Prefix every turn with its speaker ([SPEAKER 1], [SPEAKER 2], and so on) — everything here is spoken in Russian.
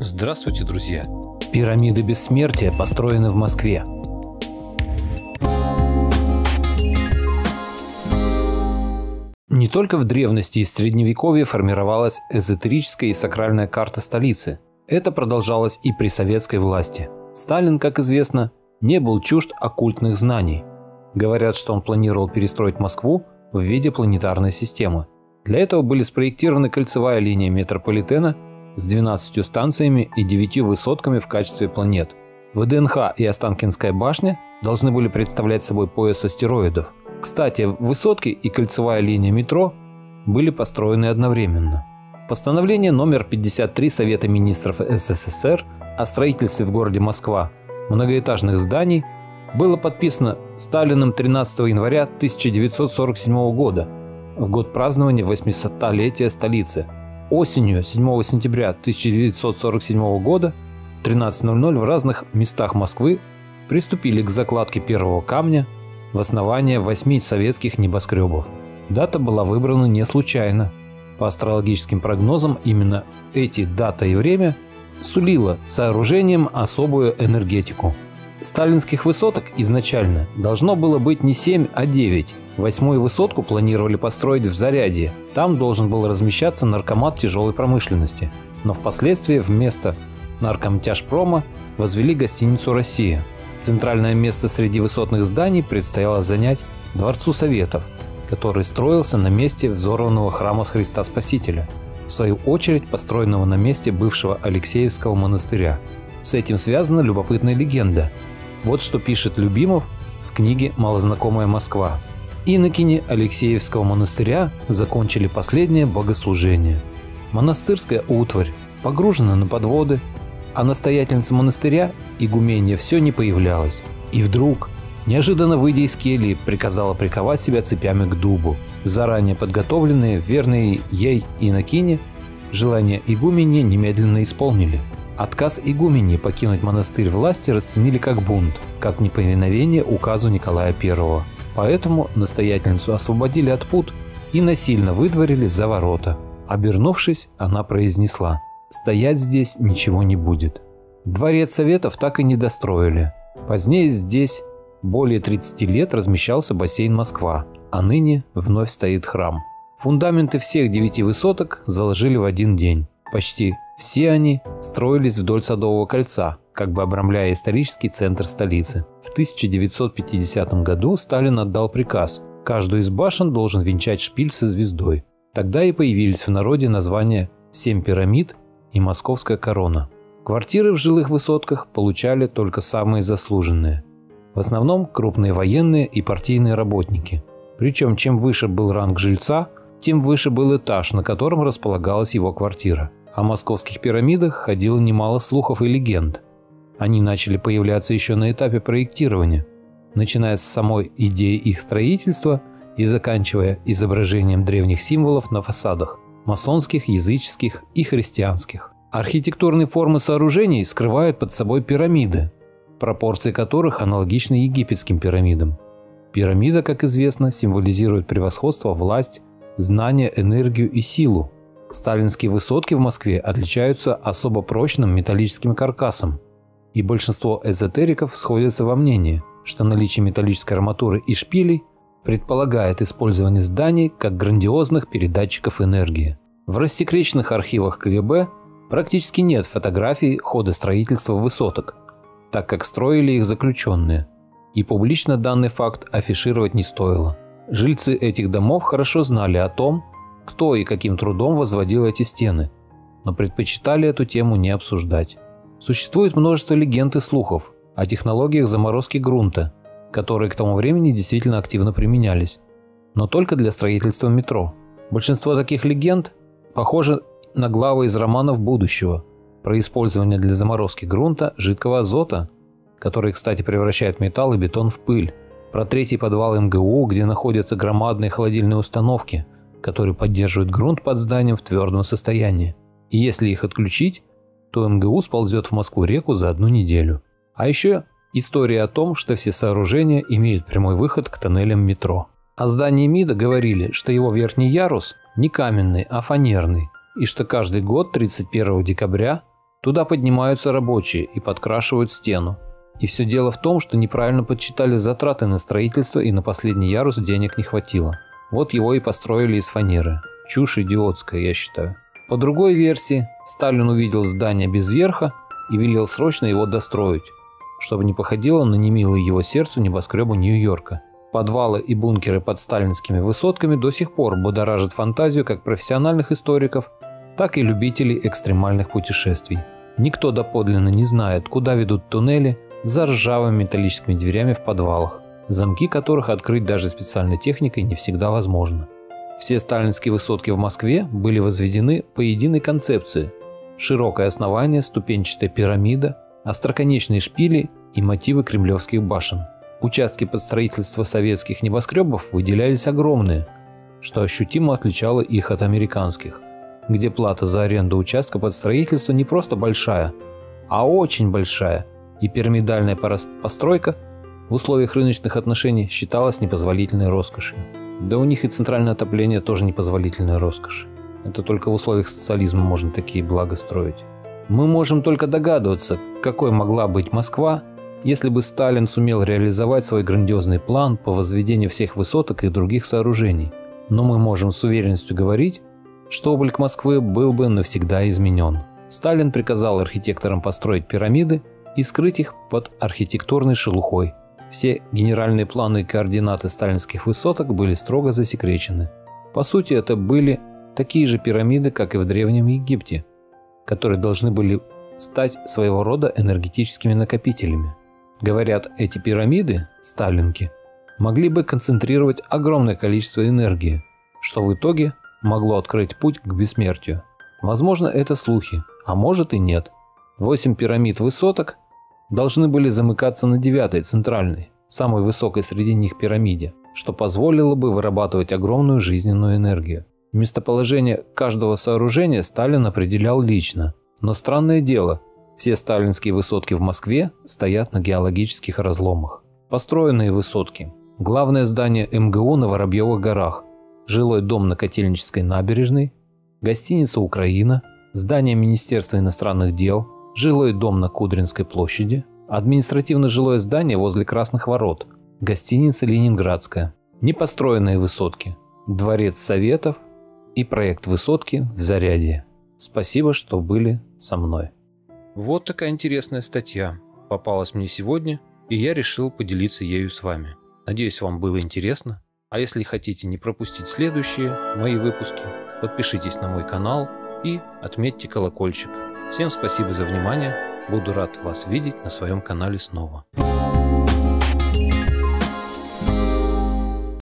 [SPEAKER 1] Здравствуйте, друзья! Пирамиды бессмертия построены в Москве. Не только в древности и средневековье формировалась эзотерическая и сакральная карта столицы. Это продолжалось и при советской власти. Сталин, как известно, не был чужд оккультных знаний. Говорят, что он планировал перестроить Москву в виде планетарной системы. Для этого были спроектированы кольцевая линия метрополитена с 12 станциями и 9 высотками в качестве планет. ВДНХ и Останкинская башня должны были представлять собой пояс астероидов. Кстати, высотки и кольцевая линия метро были построены одновременно. Постановление номер 53 Совета министров СССР о строительстве в городе Москва многоэтажных зданий было подписано Сталиным 13 января 1947 года, в год празднования 800-летия столицы. Осенью 7 сентября 1947 года в 13:00 в разных местах Москвы приступили к закладке первого камня в основание 8 советских небоскребов. Дата была выбрана не случайно. По астрологическим прогнозам именно эти дата и время сулило сооружением особую энергетику. Сталинских высоток изначально должно было быть не 7, а 9. 8-ю высотку планировали построить в Зарядье. Там должен был размещаться наркомат тяжелой промышленности. Но впоследствии вместо наркомтяжпрома возвели гостиницу «Россия». Центральное место среди высотных зданий предстояло занять Дворцу Советов, который строился на месте взорванного храма Христа Спасителя, в свою очередь построенного на месте бывшего Алексеевского монастыря. С этим связана любопытная легенда. Вот что пишет Любимов в книге «Малознакомая Москва». Инокини Алексеевского монастыря закончили последнее богослужение. Монастырская утварь погружена на подводы, а настоятельница монастыря, игуменья, все не появлялась. И вдруг, неожиданно выйдя из кельи, приказала приковать себя цепями к дубу. Заранее подготовленные, верные ей инокини, желание игуменьи немедленно исполнили. Отказ игуменьи покинуть монастырь власти расценили как бунт, как неповиновение указу Николая I. Поэтому настоятельницу освободили от пут и насильно выдворили за ворота. Обернувшись, она произнесла: «Стоять здесь ничего не будет». Дворец Советов так и не достроили. Позднее здесь более 30 лет размещался бассейн «Москва», а ныне вновь стоит храм. Фундаменты всех 9 высоток заложили в один день. Почти все они строились вдоль Садового кольца, как бы обрамляя исторический центр столицы. В 1950 году Сталин отдал приказ: каждую из башен должен венчать шпиль со звездой. Тогда и появились в народе названия «Семь пирамид» и «Московская корона». Квартиры в жилых высотках получали только самые заслуженные. В основном крупные военные и партийные работники. Причем чем выше был ранг жильца, тем выше был этаж, на котором располагалась его квартира. О московских пирамидах ходило немало слухов и легенд. Они начали появляться еще на этапе проектирования, начиная с самой идеи их строительства и заканчивая изображением древних символов на фасадах – масонских, языческих и христианских. Архитектурные формы сооружений скрывают под собой пирамиды, пропорции которых аналогичны египетским пирамидам. Пирамида, как известно, символизирует превосходство, власть, знание, энергию и силу. Сталинские высотки в Москве отличаются особо прочным металлическим каркасом, и большинство эзотериков сходятся во мнении, что наличие металлической арматуры и шпилей предполагает использование зданий как грандиозных передатчиков энергии. В рассекреченных архивах КГБ практически нет фотографий хода строительства высоток, так как строили их заключенные, и публично данный факт афишировать не стоило. Жильцы этих домов хорошо знали о том, кто и каким трудом возводил эти стены, но предпочитали эту тему не обсуждать. Существует множество легенд и слухов о технологиях заморозки грунта, которые к тому времени действительно активно применялись, но только для строительства метро. Большинство таких легенд похожи на главы из романов будущего про использование для заморозки грунта жидкого азота, который, кстати, превращает металл и бетон в пыль, про третий подвал МГУ, где находятся громадные холодильные установки, которые поддерживают грунт под зданием в твердом состоянии. И если их отключить, то МГУ сползет в Москву-реку за 1 неделю. А еще история о том, что все сооружения имеют прямой выход к тоннелям метро. О здании МИДа говорили, что его верхний ярус не каменный, а фанерный, и что каждый год 31 декабря Туда поднимаются рабочие и подкрашивают стену. И все дело в том, что неправильно подсчитали затраты на строительство и на последний ярус денег не хватило. Вот его и построили из фанеры. Чушь идиотская, я считаю. По другой версии, Сталин увидел здание без верха и велел срочно его достроить, чтобы не походило на немилые его сердцу небоскребы Нью-Йорка. Подвалы и бункеры под сталинскими высотками до сих пор будоражат фантазию как профессиональных историков, так и любителей экстремальных путешествий. Никто доподлинно не знает, куда ведут туннели за ржавыми металлическими дверями в подвалах, замки которых открыть даже специальной техникой не всегда возможно. Все сталинские высотки в Москве были возведены по единой концепции: широкое основание, ступенчатая пирамида, остроконечные шпили и мотивы кремлевских башен. Участки под строительство советских небоскребов выделялись огромные, что ощутимо отличало их от американских, где плата за аренду участка под строительство не просто большая, а очень большая, и пирамидальная постройка в условиях рыночных отношений считалась непозволительной роскошью. Да у них и центральное отопление тоже непозволительная роскошь. Это только в условиях социализма можно такие блага строить. Мы можем только догадываться, какой могла быть Москва, если бы Сталин сумел реализовать свой грандиозный план по возведению всех высоток и других сооружений. Но мы можем с уверенностью говорить, что облик Москвы был бы навсегда изменен. Сталин приказал архитекторам построить пирамиды и скрыть их под архитектурной шелухой. Все генеральные планы и координаты сталинских высоток были строго засекречены. По сути, это были такие же пирамиды, как и в Древнем Египте, которые должны были стать своего рода энергетическими накопителями. Говорят, эти пирамиды, сталинки, могли бы концентрировать огромное количество энергии, что в итоге могло открыть путь к бессмертию. Возможно, это слухи, а может и нет. 8 пирамид высоток должны были замыкаться на 9-й, центральной, самой высокой среди них пирамиде, что позволило бы вырабатывать огромную жизненную энергию. Местоположение каждого сооружения Сталин определял лично. Но странное дело, все сталинские высотки в Москве стоят на геологических разломах. Построенные высотки. Главное здание МГУ на Воробьевых горах, жилой дом на Котельнической набережной, гостиница «Украина», здание Министерства иностранных дел, жилой дом на Кудринской площади, административно-жилое здание возле Красных ворот, гостиница «Ленинградская», непостроенные высотки, дворец Советов и проект высотки в Зарядье. Спасибо, что были со мной. Вот такая интересная статья попалась мне сегодня, и я решил поделиться ею с вами. Надеюсь, вам было интересно. А если хотите не пропустить следующие мои выпуски, подпишитесь на мой канал и отметьте колокольчик. Всем спасибо за внимание. Буду рад вас видеть на своем канале снова.